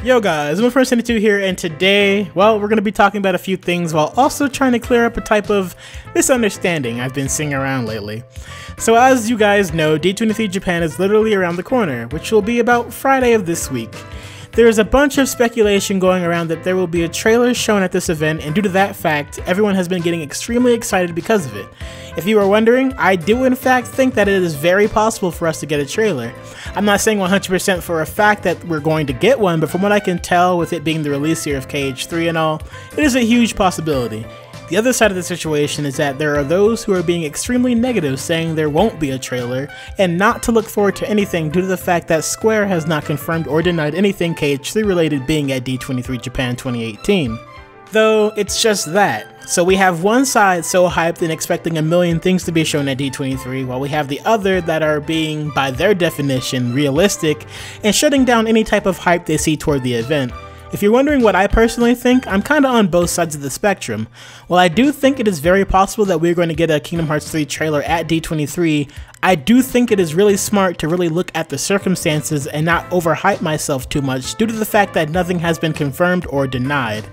Yo guys, I'm First22 here, and today, well, we're going to be talking about a few things while also trying to clear up a type of misunderstanding I've been seeing around lately. So as you guys know, D23 Japan is literally around the corner, which will be about Friday of this week. There's a bunch of speculation going around that there will be a trailer shown at this event, and due to that fact, everyone has been getting extremely excited because of it. If you were wondering, I do in fact think that it is very possible for us to get a trailer. I'm not saying 100% for a fact that we're going to get one, but from what I can tell, with it being the release year of KH3 and all, it is a huge possibility. The other side of the situation is that there are those who are being extremely negative, saying there won't be a trailer, and not to look forward to anything due to the fact that Square has not confirmed or denied anything KH3 related being at D23 Japan 2018. Though, it's just that. So we have one side so hyped and expecting a million things to be shown at D23, while we have the other that are being, by their definition, realistic, and shutting down any type of hype they see toward the event. If you're wondering what I personally think, I'm kinda on both sides of the spectrum. While I do think it is very possible that we're going to get a Kingdom Hearts 3 trailer at D23, I do think it is really smart to really look at the circumstances and not overhype myself too much due to the fact that nothing has been confirmed or denied.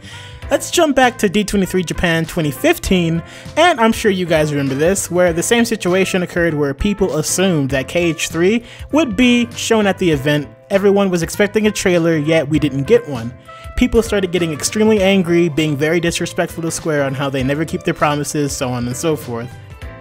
Let's jump back to D23 Japan 2015, and I'm sure you guys remember this, where the same situation occurred where people assumed that KH3 would be shown at the event. Everyone was expecting a trailer, yet we didn't get one. People started getting extremely angry, being very disrespectful to Square on how they never keep their promises, so on and so forth.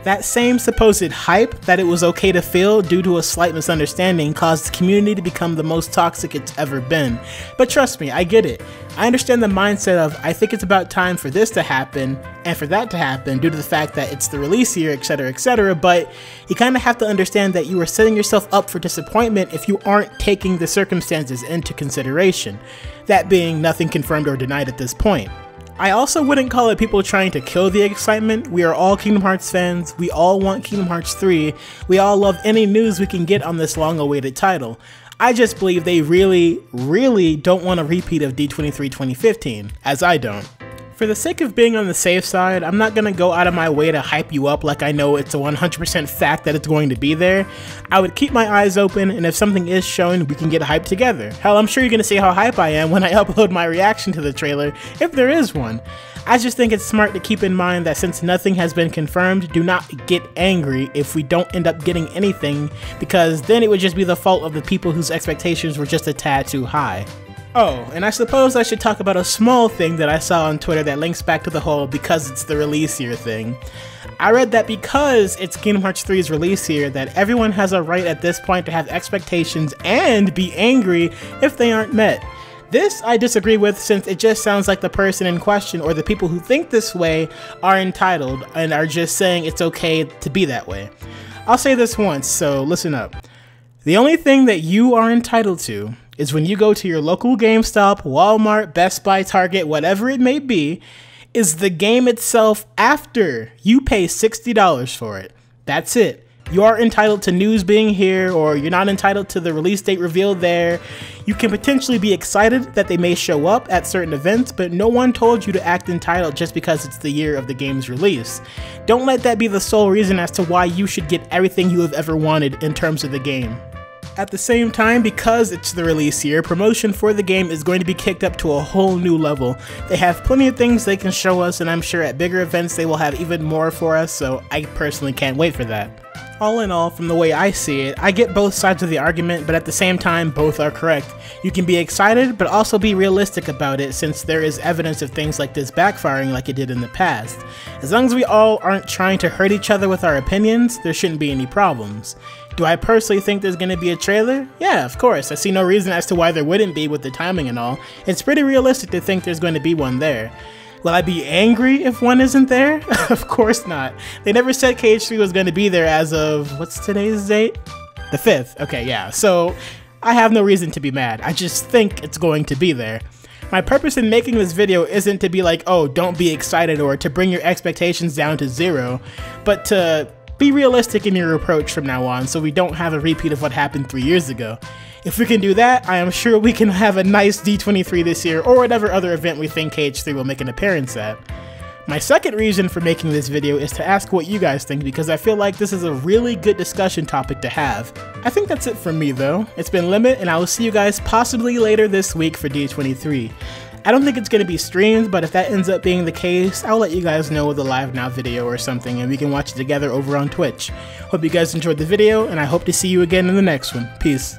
That same supposed hype that it was okay to feel due to a slight misunderstanding caused the community to become the most toxic it's ever been. But trust me, I get it. I understand the mindset of, I think it's about time for this to happen, and for that to happen due to the fact that it's the release year, etc, but you kinda have to understand that you are setting yourself up for disappointment if you aren't taking the circumstances into consideration. That being nothing confirmed or denied at this point. I also wouldn't call it people trying to kill the excitement. We are all Kingdom Hearts fans, we all want Kingdom Hearts 3, we all love any news we can get on this long-awaited title. I just believe they really don't want a repeat of D23 2015, as I don't. For the sake of being on the safe side, I'm not gonna go out of my way to hype you up like I know it's a 100% fact that it's going to be there. I would keep my eyes open, and if something is shown, we can get hyped together. Hell, I'm sure you're gonna see how hype I am when I upload my reaction to the trailer, if there is one. I just think it's smart to keep in mind that since nothing has been confirmed, do not get angry if we don't end up getting anything, because then it would just be the fault of the people whose expectations were just a tad too high. Oh, and I suppose I should talk about a small thing that I saw on Twitter that links back to the whole because it's the release year thing. I read that because it's Kingdom Hearts 3's release year, that everyone has a right at this point to have expectations and be angry if they aren't met. This I disagree with, since it just sounds like the person in question or the people who think this way are entitled and are just saying it's okay to be that way. I'll say this once, so listen up. The only thing that you are entitled to is when you go to your local GameStop, Walmart, Best Buy, Target, whatever it may be, is the game itself after you pay $60 for it. That's it. You are entitled to news being here, or you're not entitled to the release date revealed there. You can potentially be excited that they may show up at certain events, but no one told you to act entitled just because it's the year of the game's release. Don't let that be the sole reason as to why you should get everything you have ever wanted in terms of the game. At the same time, because it's the release year, promotion for the game is going to be kicked up to a whole new level. They have plenty of things they can show us, and I'm sure at bigger events they will have even more for us, so I personally can't wait for that. All in all, from the way I see it, I get both sides of the argument, but at the same time, both are correct. You can be excited, but also be realistic about it, since there is evidence of things like this backfiring like it did in the past. As long as we all aren't trying to hurt each other with our opinions, there shouldn't be any problems. Do I personally think there's going to be a trailer? Yeah, of course. I see no reason as to why there wouldn't be with the timing and all. It's pretty realistic to think there's going to be one there. Will I be angry if one isn't there? Of course not. They never said KH3 was going to be there as of, what's today's date? The 5th. Okay, yeah. So I have no reason to be mad. I just think it's going to be there. My purpose in making this video isn't to be like, oh, don't be excited, or to bring your expectations down to zero, but to be realistic in your approach from now on so we don't have a repeat of what happened 3 years ago. If we can do that, I am sure we can have a nice D23 this year, or whatever other event we think KH3 will make an appearance at. My second reason for making this video is to ask what you guys think, because I feel like this is a really good discussion topic to have. I think that's it from me though. It's been Limit, and I will see you guys possibly later this week for D23. I don't think it's going to be streamed, but if that ends up being the case, I'll let you guys know with a live now video or something, and we can watch it together over on Twitch. Hope you guys enjoyed the video, and I hope to see you again in the next one. Peace.